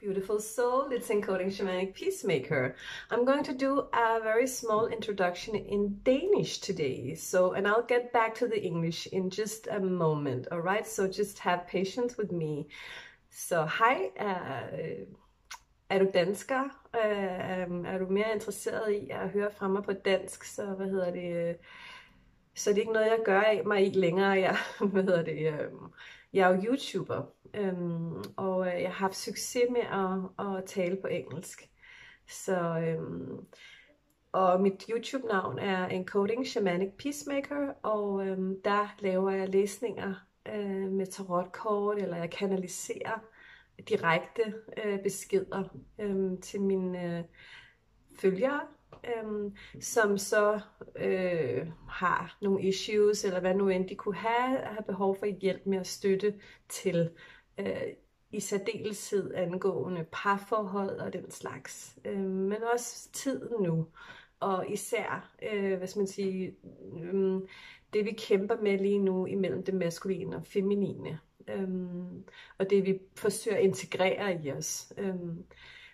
Beautiful soul, it's Encodingshamanicpeacemaker. I'm going to do a very small introduction in Danish today. And I'll get back to the English in just a moment, all right? So just have patience with me. Så hej, er du dansker? Er du mere interesseret i at høre fra mig på dansk? Så så det er ikke noget, jeg gør af mig i længere. Jeg er jo YouTuber, og jeg har haft succes med at tale på engelsk. Og mit YouTube-navn er Encodingshamanicpeacemaker, og der laver jeg læsninger med tarotkort, eller jeg kanaliserer direkte beskeder til mine følgere, som så har nogle issues, eller hvad nu end de kunne have behov for hjælp med at støtte til, i særdeleshed angående parforhold og den slags, men også tiden nu, og især, hvad skal man sige, det vi kæmper med lige nu imellem det maskuline og feminine, og det vi forsøger at integrere i os.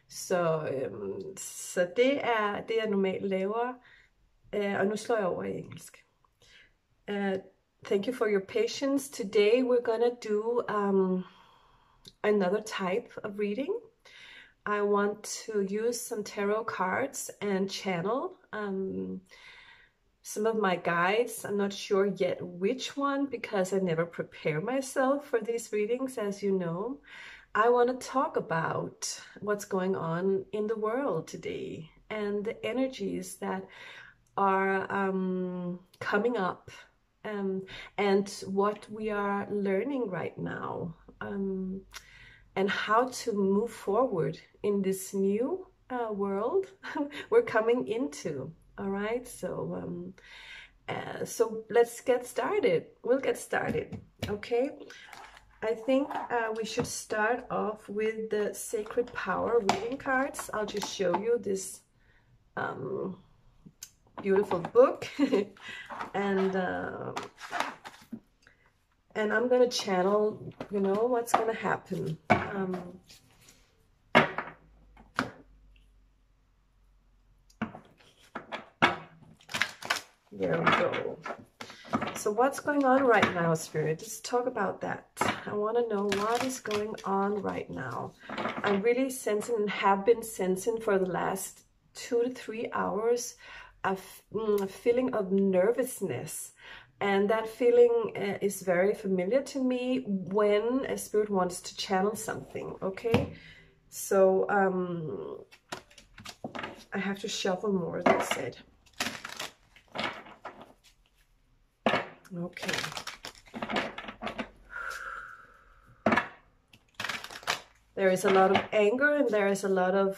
Så det er det, jeg normalt laver, og nu slår jeg over i engelsk. Thank you for your patience. Today we're gonna do another type of reading. I want to use some tarot cards and channel some of my guides. I'm not sure yet which one because I never prepare myself for these readings, as you know. I want to talk about what's going on in the world today and the energies that are coming up, and what we are learning right now, and how to move forward in this new world we're coming into. All right, so let's get started. We'll get started, okay? I think we should start off with the Sacred Power reading cards. I'll just show you this beautiful book, and I'm gonna channel, you know, what's gonna happen. There we go. So what's going on right now, Spirit? Let's talk about that. I want to know what is going on right now. I'm really sensing and have been sensing for the last 2 to 3 hours a feeling of nervousness. And that feeling is very familiar to me when a spirit wants to channel something, okay? So I have to shuffle more, that's said. Okay. There is a lot of anger and there is a lot of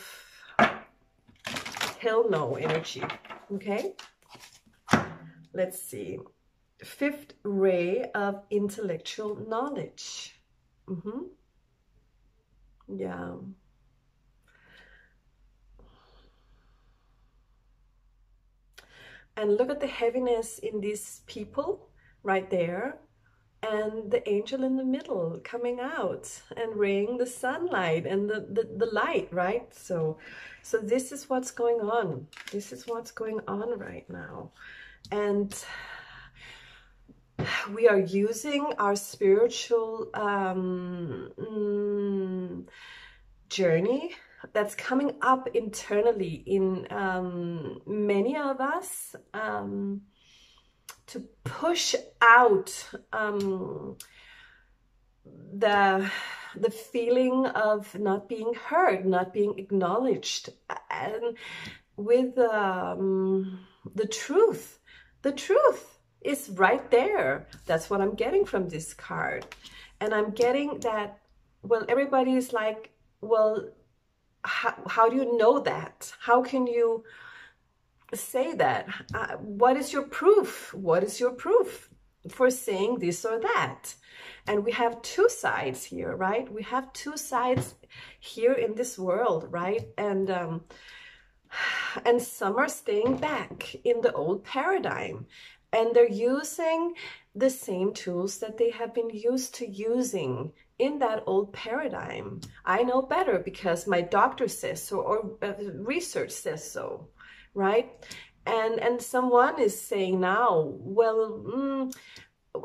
hell no energy. Okay. Let's see. Fifth ray of intellectual knowledge. Yeah. And look at the heaviness in these people right there, and the angel in the middle coming out and raying the sunlight and the light, right? So this is what's going on. This is what's going on right now. And we are using our spiritual journey that's coming up internally in many of us, to push out the feeling of not being heard, not being acknowledged, and with the truth. The truth is right there. That's what I'm getting from this card. And I'm getting that, well, everybody is like, well, how do you know that? How can you say that? What is your proof? What is your proof for saying this or that? And we have two sides here, right? We have two sides here in this world, right? And some are staying back in the old paradigm, and they're using the same tools that they have been used to using in that old paradigm. I know better because my doctor says so, or research says so, right? And someone is saying now, well,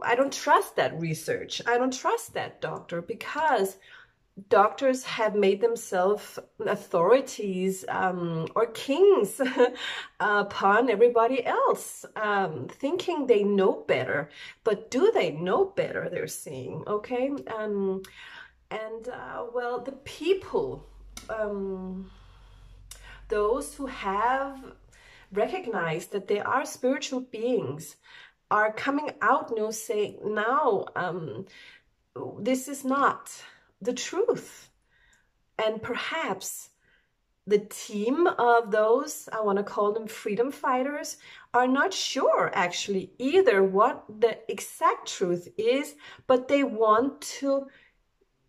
I don't trust that research. I don't trust that doctor because doctors have made themselves authorities or kings upon everybody else, thinking they know better. But do they know better, they're saying, okay? Well, the people, those who have recognized that they are spiritual beings, are coming out now saying, this is not the truth. And perhaps the team of those, I want to call them freedom fighters, are not sure actually either what the exact truth is, but they want to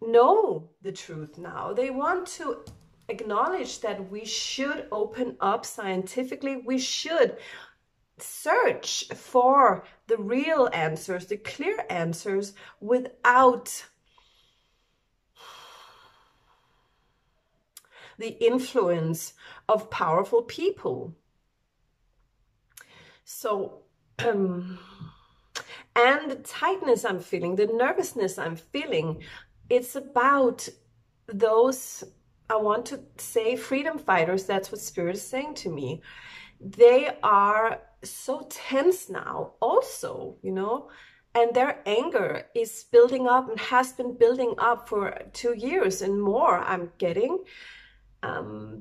know the truth now. They want to acknowledge that we should open up scientifically. We should search for the real answers, the clear answers, without the influence of powerful people. So, and the tightness I'm feeling, the nervousness I'm feeling, it's about those, I want to say freedom fighters, that's what Spirit is saying to me. They are so tense now also, you know, and their anger is building up and has been building up for 2 years and more, I'm getting.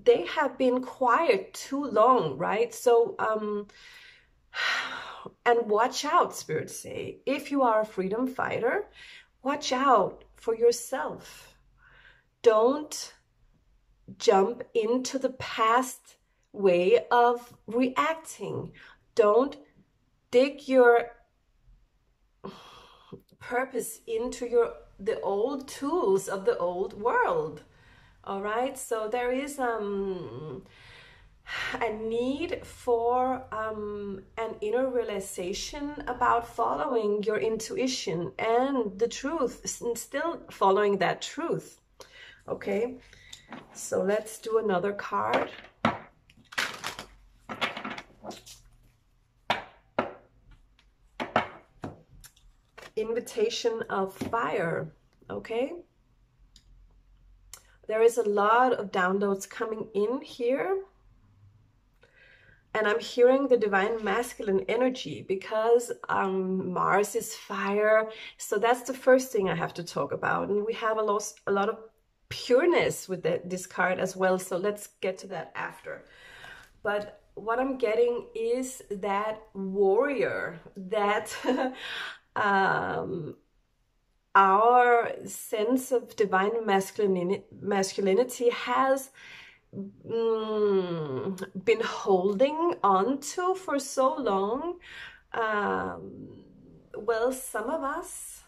They have been quiet too long, right? So, and watch out, Spirit say, if you are a freedom fighter, watch out for yourself. Don't jump into the past way of reacting. Don't dig your purpose into the old tools of the old world. All right, so there is a need for an inner realization about following your intuition and the truth, and still following that truth. Okay, so let's do another card. Invitation of fire. Okay. There is a lot of downloads coming in here. And I'm hearing the divine masculine energy because Mars is fire. So that's the first thing I have to talk about. And we have a lot of pureness with this card as well. So let's get to that after. But what I'm getting is that warrior, that our sense of divine masculinity has been holding on to for so long. Well, some of us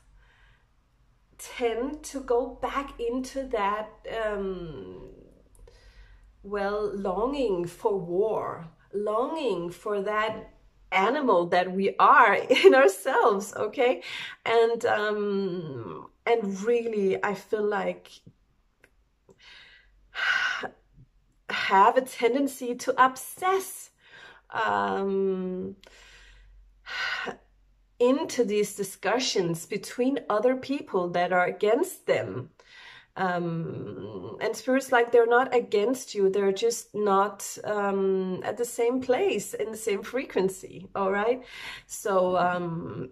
tend to go back into that longing for war, longing for that animal that we are in ourselves, okay? And really, I feel like have a tendency to obsess into these discussions between other people that are against them. And Spirit's like, they're not against you, they're just not at the same place, in the same frequency, all right? So,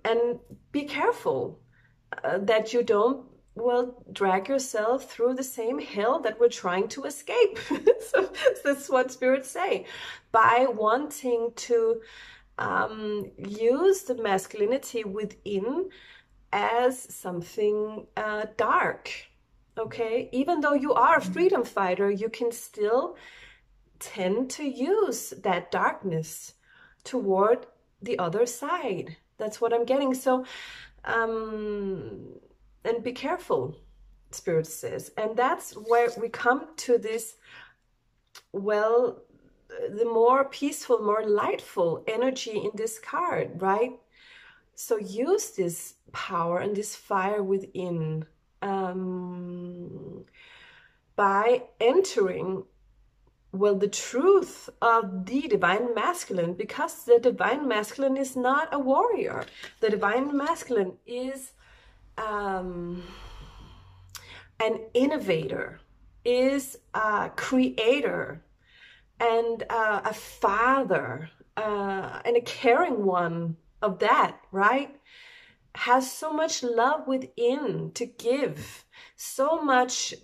and be careful that you don't, drag yourself through the same hell that we're trying to escape. So that's what Spirits say. By wanting to use the masculinity within as something dark. Okay, even though you are a freedom fighter, you can still tend to use that darkness toward the other side. That's what I'm getting. So, and be careful, Spirit says. And that's where we come to this, the more peaceful, more lightful energy in this card, right? So use this power and this fire within by entering, well, the truth of the divine masculine, because the divine masculine is not a warrior. The divine masculine is an innovator, is a creator, and a father, and a caring one of that, right? Has so much love within to give, so much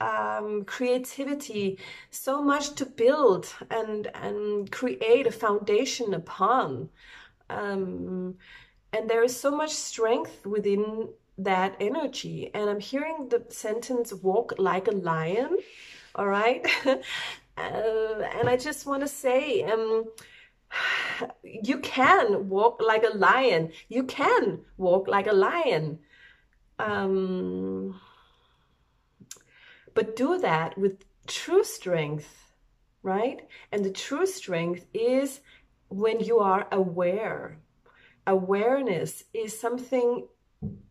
creativity, so much to build and create a foundation upon. And there is so much strength within that energy. And I'm hearing the sentence, walk like a lion, all right? And I just want to say, you can walk like a lion. You can walk like a lion. But do that with true strength, right? And the true strength is when you are aware. Awareness is something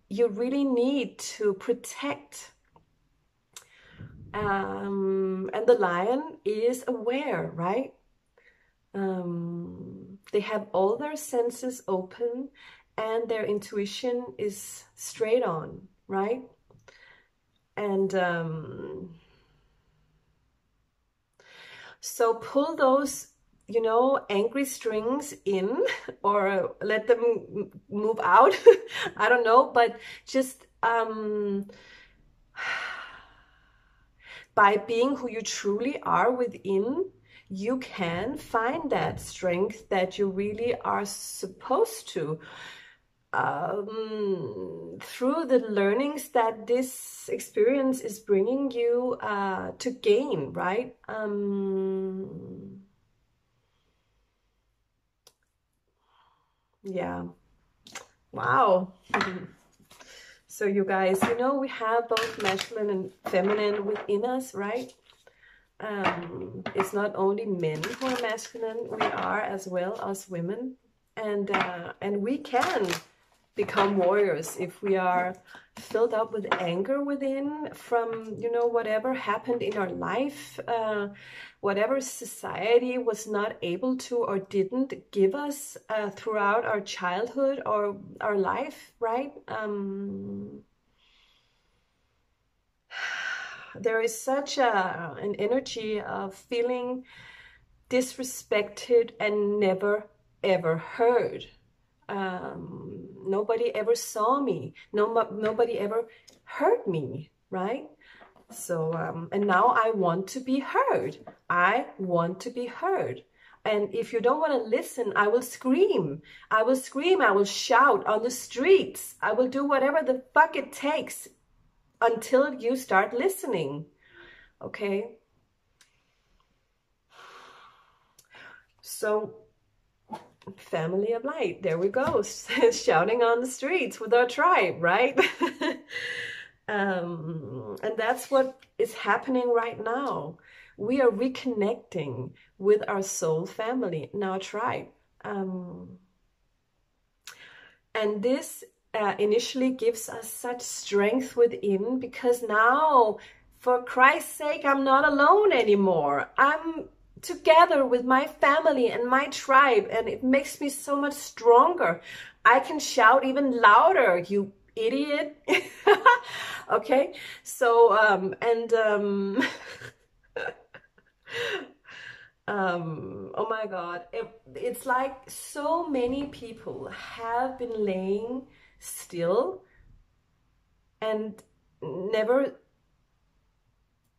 you really need to protect. And the lion is aware, right? They have all their senses open and their intuition is straight on, right? And so pull those, you know, angry strings in, or let them move out. I don't know, but just by being who you truly are within, you can find that strength that you really are supposed to, through the learnings that this experience is bringing you to gain, right? Yeah. Wow. So you guys, you know, we have both masculine and feminine within us, right? It's not only men who are masculine, we are as well as women, and we can become warriors if we are filled up with anger within from, you know, whatever happened in our life, whatever society was not able to or didn't give us throughout our childhood or our life, right? There is such an energy of feeling disrespected and never ever heard. Nobody ever saw me. Nobody ever heard me, right? So, and now I want to be heard. I want to be heard. And if you don't want to listen, I will scream. I will scream. I will shout on the streets. I will do whatever the fuck it takes until you start listening, okay? So, family of light, there we go, shouting on the streets with our tribe, right? And that's what is happening right now. We are reconnecting with our soul family and our tribe. And this initially gives us such strength within, because now, for Christ's sake, I'm not alone anymore. I'm together with my family and my tribe, and it makes me so much stronger. I can shout even louder, you idiot. Okay, so oh my God, it's like so many people have been laying still and never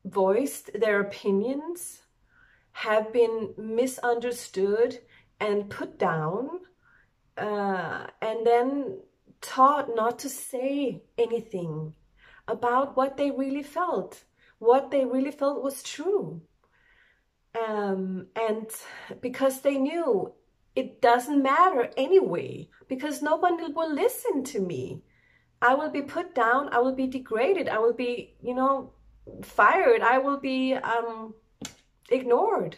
voiced their opinions, have been misunderstood and put down, and then taught not to say anything about what they really felt. What they really felt was true. And because they knew it doesn't matter anyway, because nobody will listen to me. I will be put down, I will be degraded, I will be, you know, fired, I will be ignored.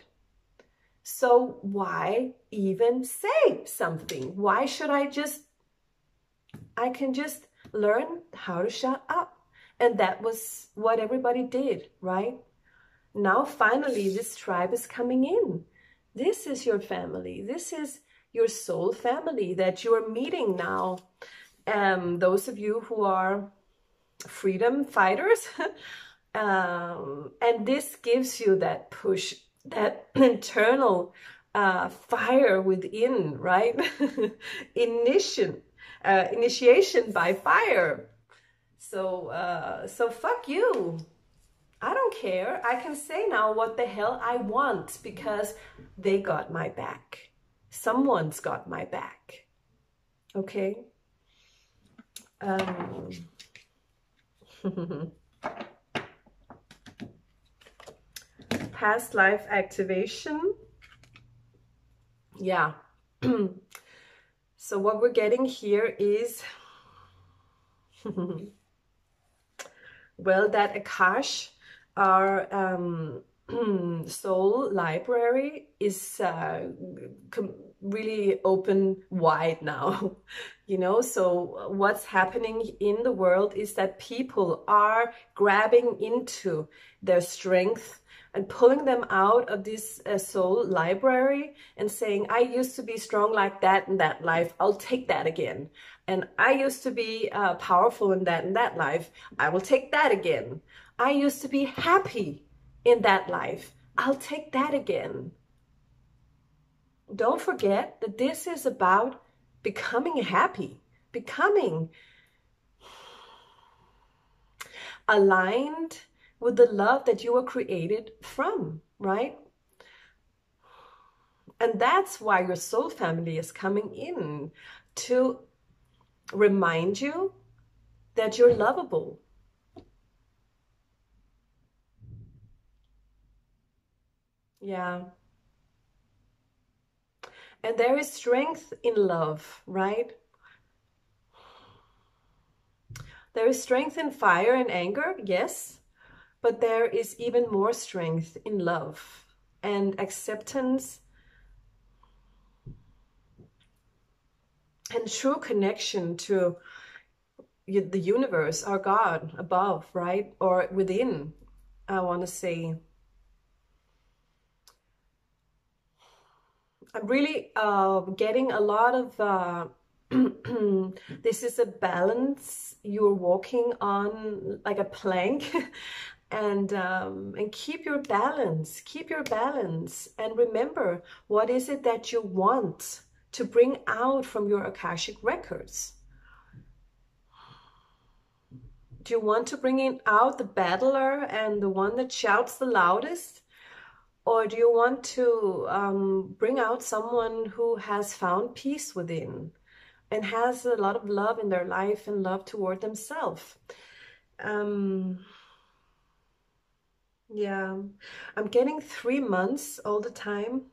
So why even say something? Why should I can just learn how to shut up And that was what everybody did, right? Now finally this tribe is coming in. This is your family. This is your soul family that you are meeting now. Those of you who are freedom fighters, and this gives you that push, that internal fire within, right? Initiation by fire. So fuck you. I don't care. I can say now what the hell I want because they got my back. Someone's got my back. Okay? Past life activation. Yeah. So what we're getting here is well, that Akash, our soul library, is really open wide now. You know, so what's happening in the world is that people are grabbing into their strength and pulling them out of this soul library and saying, I used to be strong like that in that life, I'll take that again. And I used to be powerful in that life, I will take that again. I used to be happy in that life, I'll take that again. Don't forget that this is about becoming happy, becoming aligned with the love that you were created from, right? And that's why your soul family is coming in, to remind you that you're lovable. Yeah. And there is strength in love, right? There is strength in fire and anger, yes, but there is even more strength in love and acceptance and true connection to the universe, our God above, right? Or within, I want to say. I'm really getting a lot of this is a balance you're walking on, like a plank. And keep your balance, and remember, what is it that you want to bring out from your Akashic records? Do you want to bring out the battler and the one that shouts the loudest? Or do you want to bring out someone who has found peace within and has a lot of love in their life and love toward themselves? Yeah, I'm getting 3 months all the time.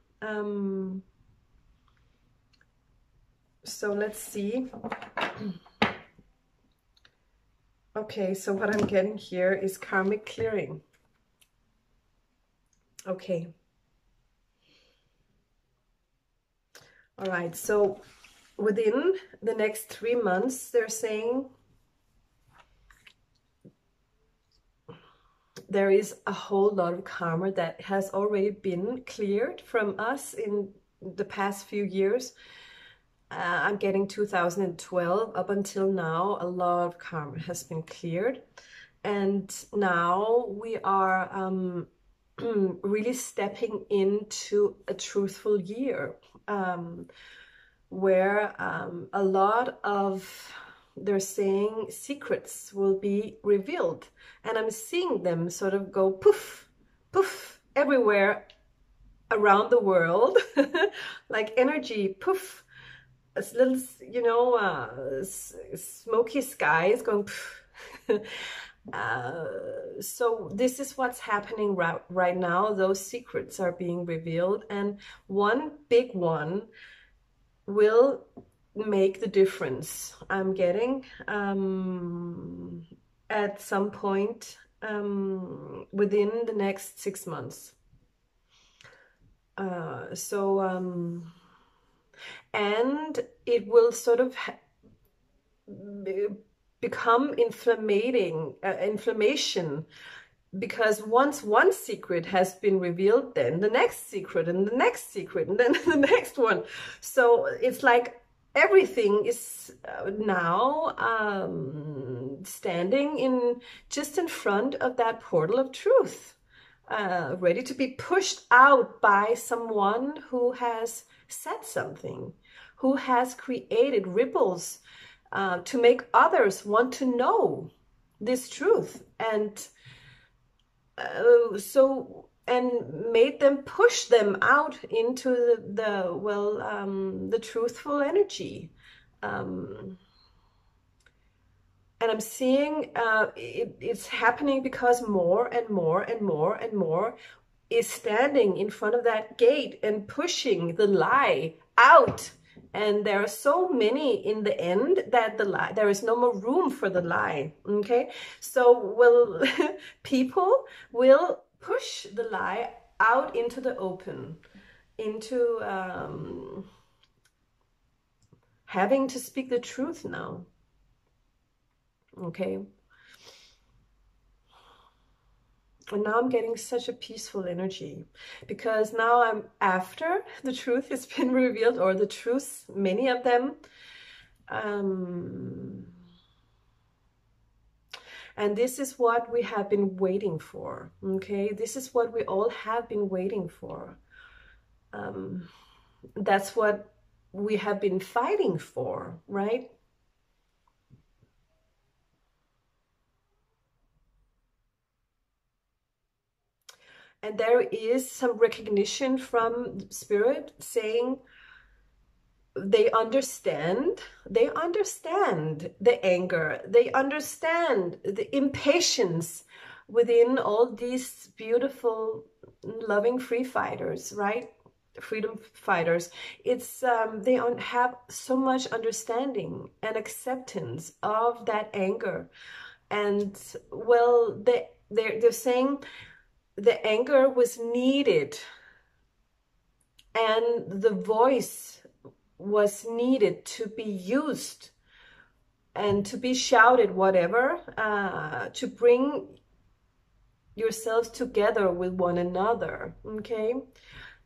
So let's see. Okay, so what I'm getting here is karmic clearing. Okay. All right, so within the next 3 months, they're saying there is a whole lot of karma that has already been cleared from us in the past few years. I'm getting 2012 up until now, a lot of karma has been cleared. And now we are really stepping into a truthful year where a lot of, they're saying, secrets will be revealed. And I'm seeing them sort of go poof, poof, everywhere around the world, like energy, poof. A little, you know, smoky skies going poof. So this is what's happening right now. Those secrets are being revealed, and one big one will make the difference. I'm getting at some point within the next 6 months. And it will sort of become inflammation, because once one secret has been revealed, then the next secret and the next secret and then the next one. So it's like everything is now standing just in front of that portal of truth, ready to be pushed out by someone who has said something, who has created ripples to make others want to know this truth, and and made them push them out into the truthful energy. And I'm seeing it's happening because more and more and more and more is standing in front of that gate and pushing the lie out. And there are so many in the end that there is no more room for the lie. Okay, so people will push the lie out into the open, into having to speak the truth now. Okay. And now I'm getting such a peaceful energy, because now I'm after the truth has been revealed, or the truths, many of them. And this is what we have been waiting for. Okay, this is what we all have been waiting for. That's what we have been fighting for, right? And there is some recognition from Spirit saying they understand the anger, they understand the impatience within all these beautiful, loving free fighters, right? Freedom fighters. It's they have so much understanding and acceptance of that anger, and well, they're saying the anger was needed, and the voice was needed to be used and to be shouted, whatever, to bring yourselves together with one another. Okay,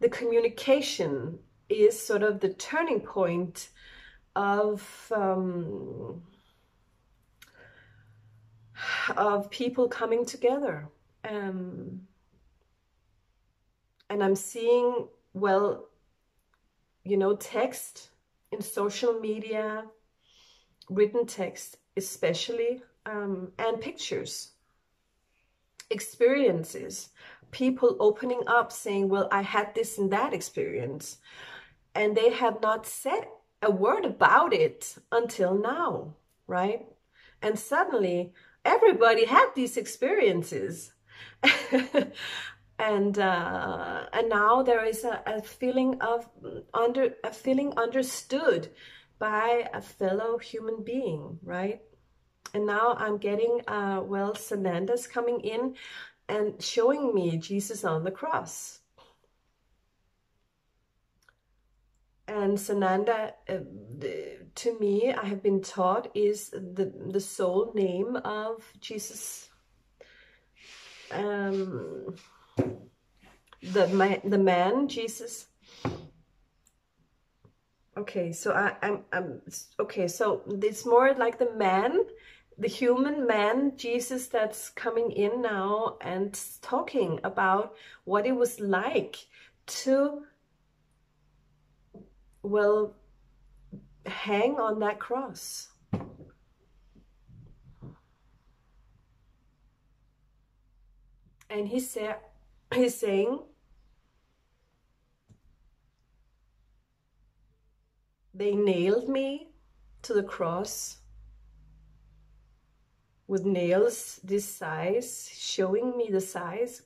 the communication is sort of the turning point of people coming together. And I'm seeing, well, you know, text in social media, written text especially, and pictures, experiences, people opening up saying, well, I had this and that experience, and they have not said a word about it until now, right? And suddenly everybody had these experiences. And now there is a feeling of feeling understood by a fellow human being, right? And now I'm getting well, Sananda's coming in and showing me Jesus on the cross. And Sananda, to me, I have been taught, is the soul name of Jesus. The man Jesus. Okay, so I'm okay, so it's more like the man, the human man Jesus, that's coming in now and talking about what it was like to, well, hang on that cross. And he's saying, they nailed me to the cross with nails this size, showing me the size.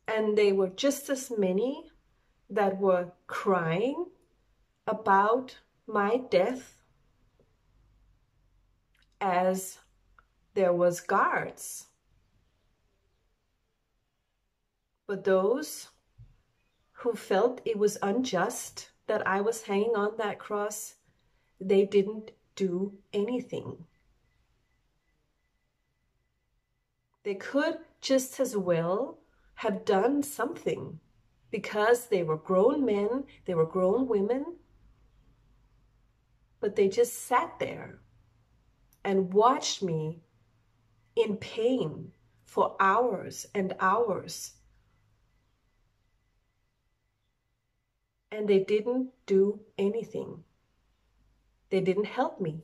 And they were just as many that were crying about my death as there was guards. But those who felt it was unjust that I was hanging on that cross, they didn't do anything. They could just as well have done something, because they were grown men, they were grown women, but they just sat there and watched me in pain for hours and hours. And they didn't do anything. They didn't help me.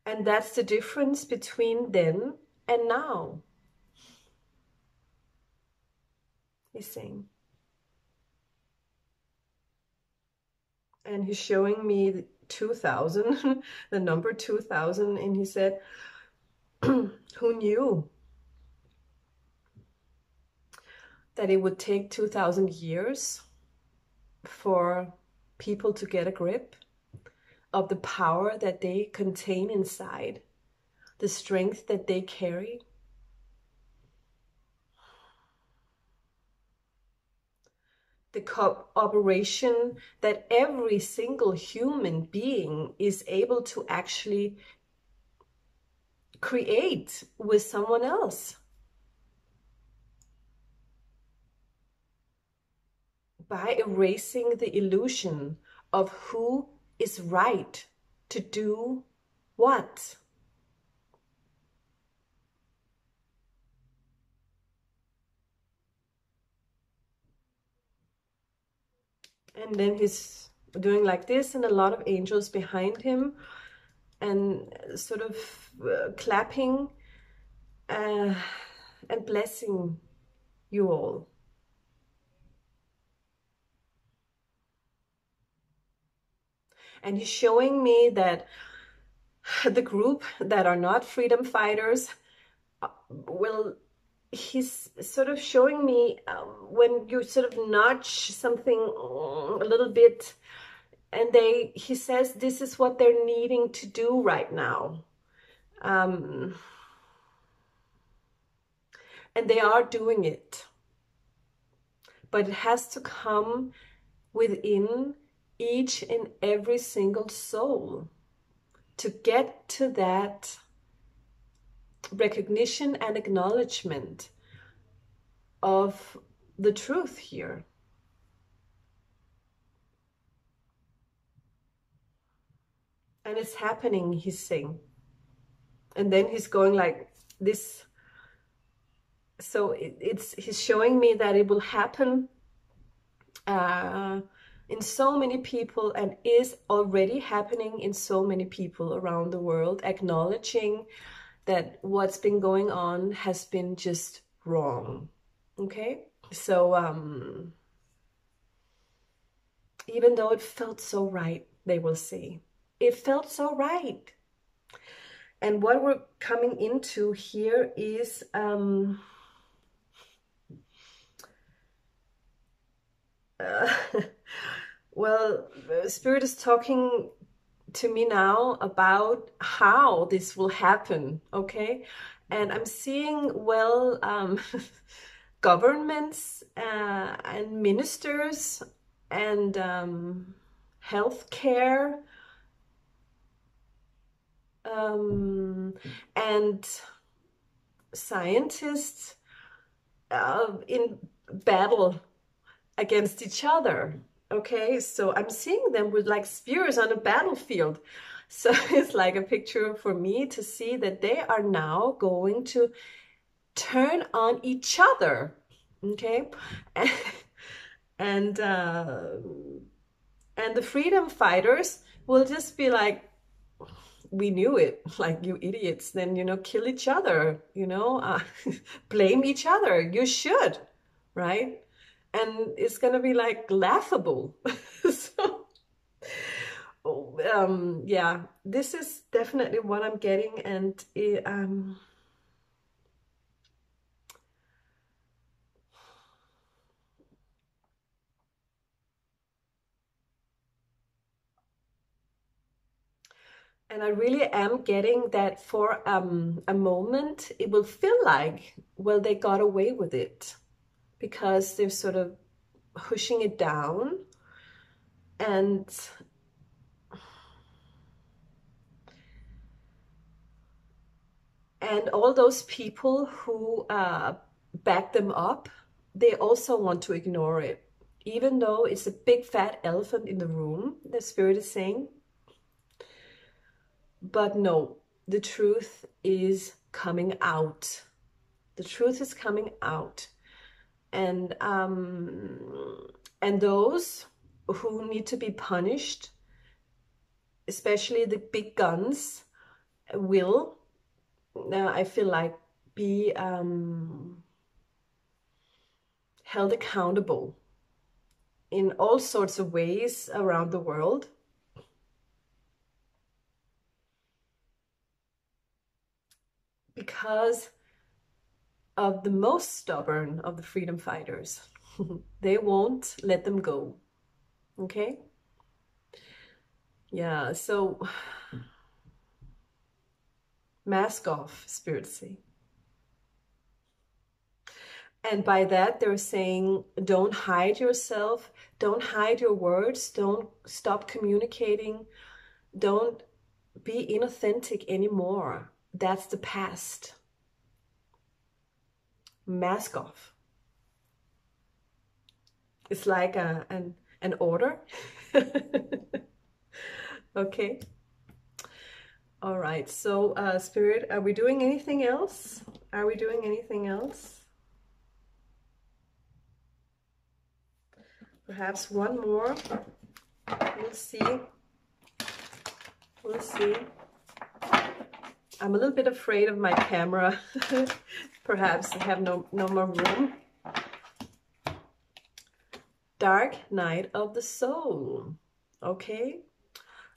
And that's the difference between then and now, he's saying. And he's showing me 2000, the number 2000, and he said, who knew that it would take 2000 years for people to get a grip of the power that they contain inside, the strength that they carry? The cooperation that every single human being is able to actually create with someone else. By erasing the illusion of who is right to do what. And then he's doing like this, and a lot of angels behind him, and sort of clapping and blessing you all. And he's showing me that the group that are not freedom fighters he's sort of showing me when you sort of nudge something a little bit, and he says this is what they're needing to do right now. And they are doing it. But it has to come within each and every single soul to get to that recognition and acknowledgement of the truth here. And it's happening, he's saying. And then he's going like this. So he's showing me that it will happen in so many people, and is already happening in so many people around the world, acknowledging that what's been going on has been just wrong. Okay? So even though it felt so right, they will say, it felt so right. And what we're coming into here is well, Spirit is talking to me now about how this will happen, okay? And I'm seeing, well, governments and ministers and healthcare and scientists in battle against each other. Okay, so I'm seeing them with like spears on a battlefield. So it's like a picture for me to see that they are now going to turn on each other. Okay, and the freedom fighters will just be like, we knew it, like, you idiots, then, you know, kill each other, you know, blame each other, you should, right? And it's gonna be like laughable. So yeah, this is definitely what I'm getting. And and I really am getting that for a moment it will feel like, well, they got away with it, because they're sort of pushing it down. And all those people who back them up, they also want to ignore it. Even though it's a big fat elephant in the room, the spirit is saying. But no, the truth is coming out. The truth is coming out. And those who need to be punished, especially the big guns, will, I feel like, be held accountable in all sorts of ways around the world. Because of the most stubborn of the freedom fighters. They won't let them go. Okay? Yeah, so mask off, spirits say. And by that, they're saying, don't hide yourself, don't hide your words, don't stop communicating, don't be inauthentic anymore. That's the past. Mask off. It's like an order. Okay. All right. So, Spirit, are we doing anything else? Are we doing anything else? Perhaps one more. We'll see. We'll see. I'm a little bit afraid of my camera. Perhaps I have no more room. Dark night of the soul. Okay.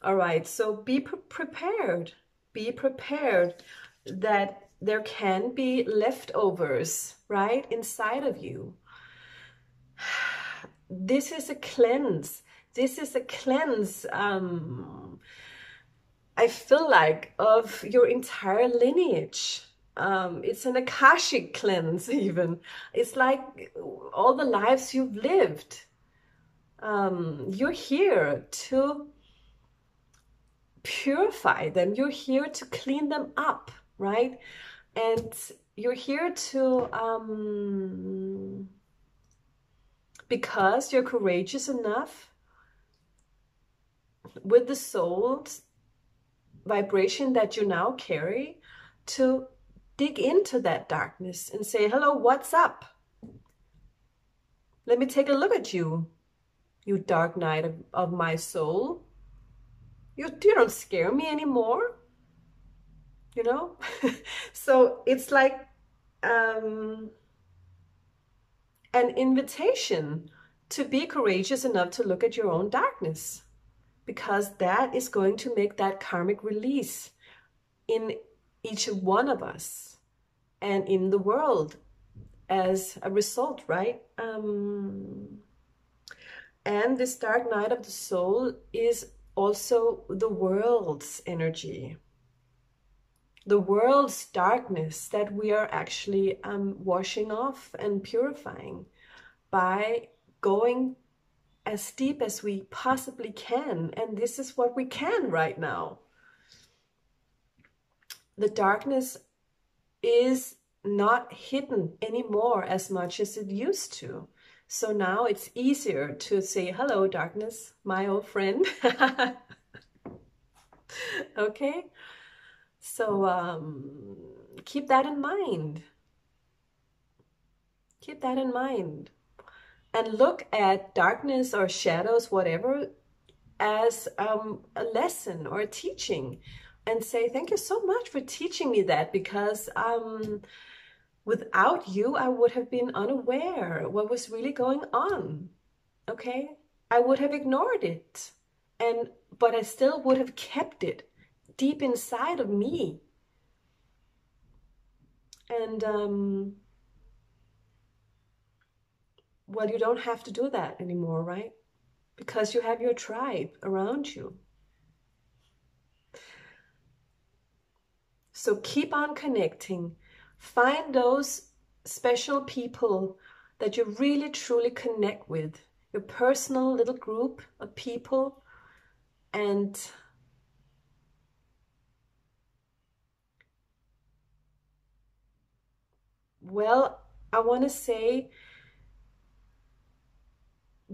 All right. So be prepared. Be prepared that there can be leftovers, right, inside of you. This is a cleanse. This is a cleanse, I feel like, of your entire lineage. It's an Akashic cleanse even. It's like all the lives you've lived. You're here to purify them. You're here to clean them up, right? And you're here to... because you're courageous enough with the soul's vibration that you now carry to dig into that darkness and say, hello, what's up? Let me take a look at you, you dark night of my soul. You don't scare me anymore, you know? So it's like an invitation to be courageous enough to look at your own darkness, because that is going to make that karmic release in each one of us and in the world as a result, right? And this dark night of the soul is also the world's energy, the world's darkness that we are actually washing off and purifying by going as deep as we possibly can. And this is what we can right now. The darkness is not hidden anymore as much as it used to. So now it's easier to say, hello, darkness, my old friend. Okay? So keep that in mind. Keep that in mind. And look at darkness or shadows, whatever, as a lesson or a teaching. And say, thank you so much for teaching me that, because without you, I would have been unaware what was really going on. Okay? I would have ignored it. But I still would have kept it deep inside of me. And well, you don't have to do that anymore, right? Because you have your tribe around you. So keep on connecting. Find those special people that you really truly connect with, your personal little group of people. And well, I want to say,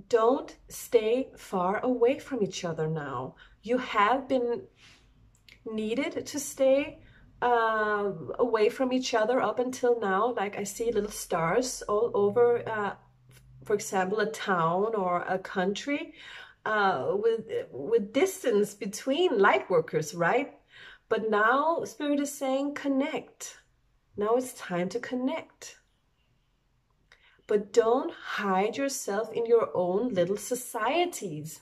don't stay far away from each other now. You have been needed to stay away from each other up until now. Like, I see little stars all over, for example, a town or a country, with distance between light workers, right? But now Spirit is saying connect. Now it's time to connect. But don't hide yourself in your own little societies,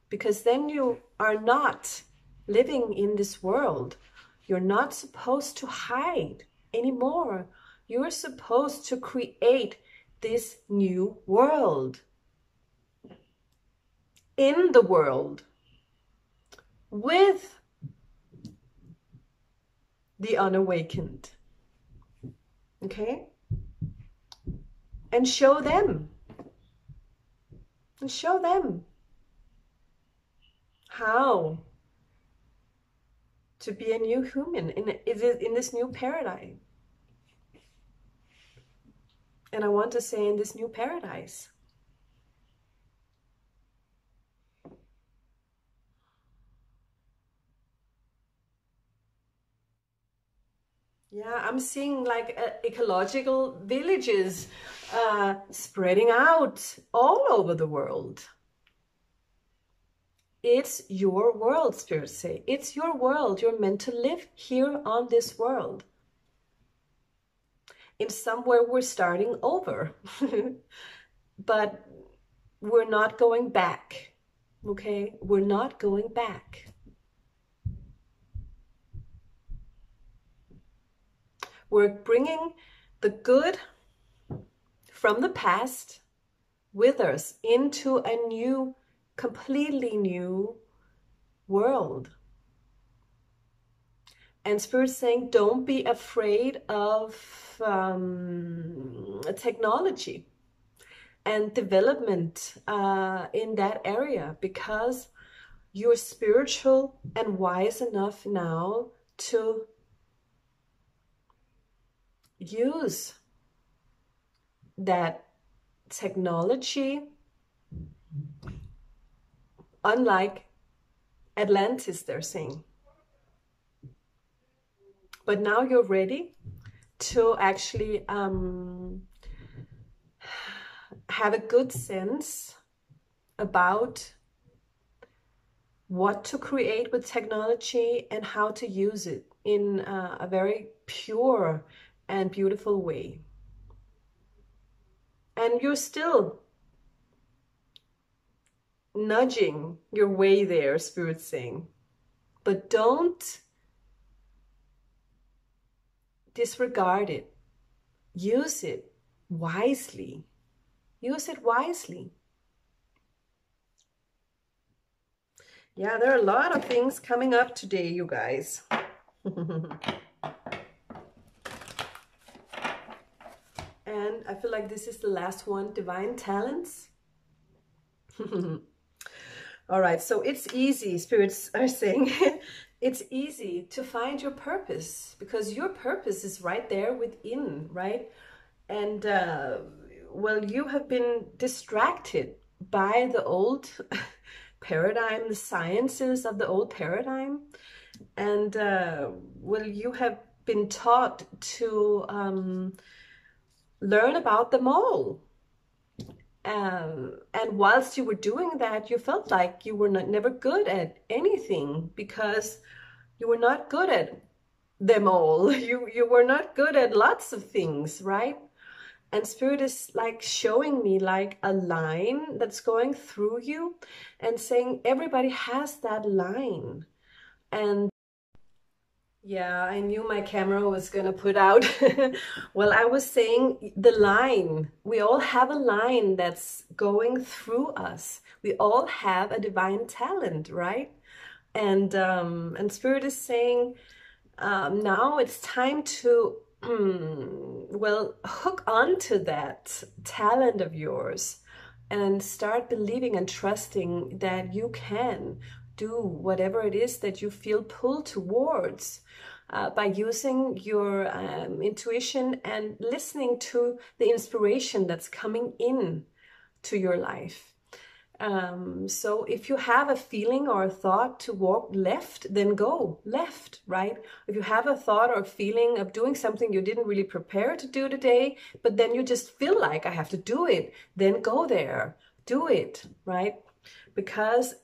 because then you are not living in this world. You're not supposed to hide anymore. You're supposed to create this new world. In the world. With the unawakened. Okay? And show them. And show them how to be a new human in this new paradigm. And I want to say, in this new paradise. Yeah, I'm seeing like ecological villages spreading out all over the world. It's your world, Spirit say. It's your world. You're meant to live here on this world. In somewhere we're starting over. But we're not going back. Okay? We're not going back. We're bringing the good from the past with us into a new, completely new world. And Spirit's saying, don't be afraid of technology and development in that area, because you're spiritual and wise enough now to use that technology, unlike Atlantis, they're saying. But now you're ready to actually have a good sense about what to create with technology and how to use it in a very pure and beautiful way. And you're still nudging your way there, Spirit's saying. But don't disregard it. Use it wisely. Use it wisely. Yeah, there are a lot of things coming up today, you guys. And I feel like this is the last one, divine talents. All right, so it's easy, spirits are saying, it's easy to find your purpose, because your purpose is right there within, right? And well, you have been distracted by the old paradigm, the sciences of the old paradigm. And well, you have been taught to learn about them all. And whilst you were doing that, you felt like you were never good at anything, because you were not good at them all. You were not good at lots of things, right? And Spirit is like showing me like a line that's going through you and saying everybody has that line. And yeah, I knew my camera was gonna put out. Well, I was saying the line. We all have a line that's going through us. We all have a divine talent, right? And Spirit is saying now it's time to well, hook onto that talent of yours and start believing and trusting that you can do whatever it is that you feel pulled towards, by using your intuition and listening to the inspiration that's coming in to your life. So if you have a feeling or a thought to walk left, then go left, right? If you have a thought or a feeling of doing something you didn't really prepare to do today, but then you just feel like I have to do it, then go there, do it, right? Because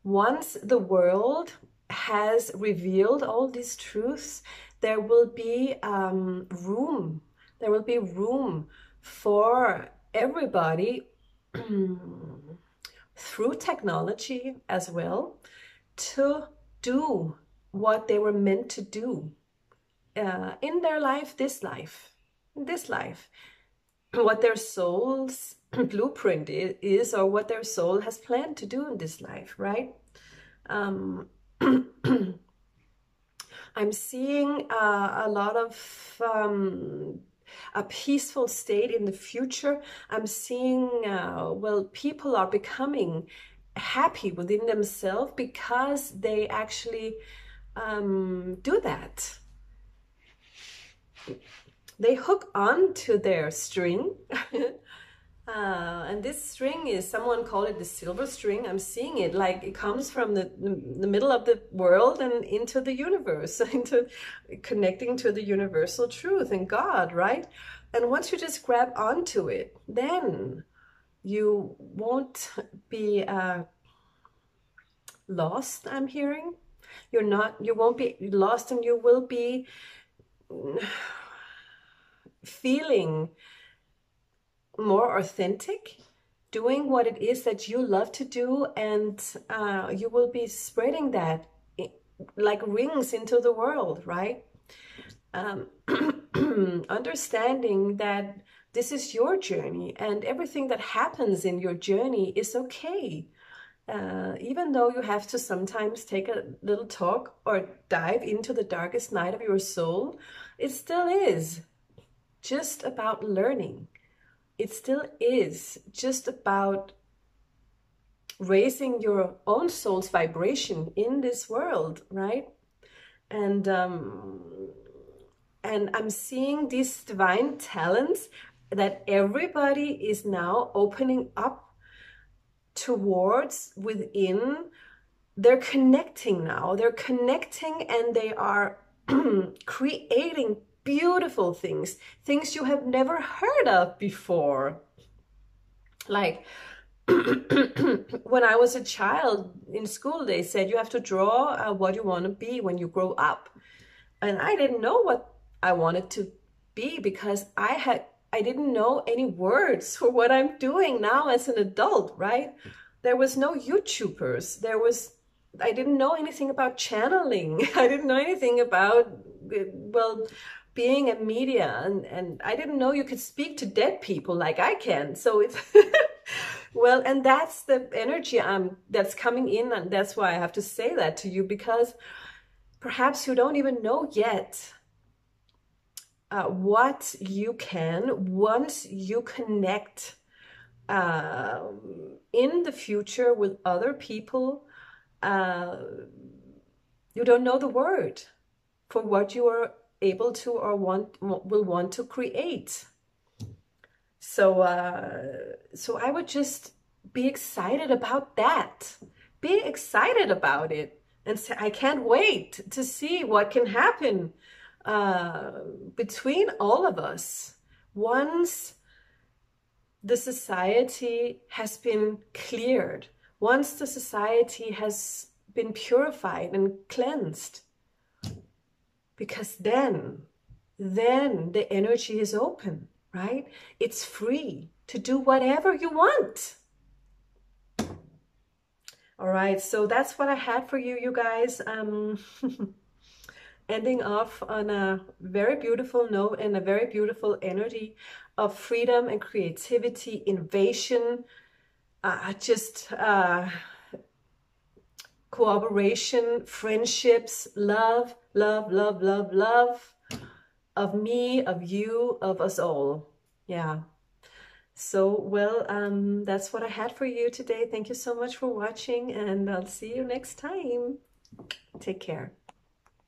once the world has revealed all these truths, there will be room. There will be room for everybody through technology as well to do what they were meant to do in their life, this life, what their soul's blueprint is, or what their soul has planned to do in this life, right? I'm seeing a lot of a peaceful state in the future. I'm seeing, well, people are becoming happy within themselves because they actually do that. They hook on to their string. And this string is, someone called it the silver string. I'm seeing it like it comes from the middle of the world and into the universe, into connecting to the universal truth and God, right? And once you just grab onto it, then you won't be lost, I'm hearing. You won't be lost, and you will be feeling more authentic, doing what it is that you love to do, and you will be spreading that like rings into the world, right? Understanding that this is your journey, and everything that happens in your journey is okay. Even though you have to sometimes take a little talk or dive into the darkest night of your soul, it still is just about learning. It still is just about raising your own soul's vibration in this world, right? And I'm seeing these divine talents that everybody is now opening up towards within. They're connecting now. They're connecting, and they are creating beautiful things you have never heard of before. Like when I was a child in school, they said you have to draw what you want to be when you grow up. And I didn't know what I wanted to be because I didn't know any words for what I'm doing now as an adult, right? There was no YouTubers. I didn't know anything about channeling. I didn't know anything about, well, being a media, and I didn't know you could speak to dead people like I can. So it's well, and that's the energy that's coming in, and that's why I have to say that to you, because perhaps you don't even know yet what you can once you connect in the future with other people. You don't know the word for what you are able to or will want to create. So I would just be excited about that. Be excited about it and say, I can't wait to see what can happen between all of us once the society has been cleared, once the society has been purified and cleansed. Because then the energy is open, right? It's free to do whatever you want. All right, so that's what I had for you, you guys. Ending off on a very beautiful note and a very beautiful energy of freedom and creativity, innovation, cooperation, friendships, love, love, love, love, love, of me, of you, of us all. Yeah. So, well, that's what I had for you today. Thank you so much for watching, and I'll see you next time. Take care.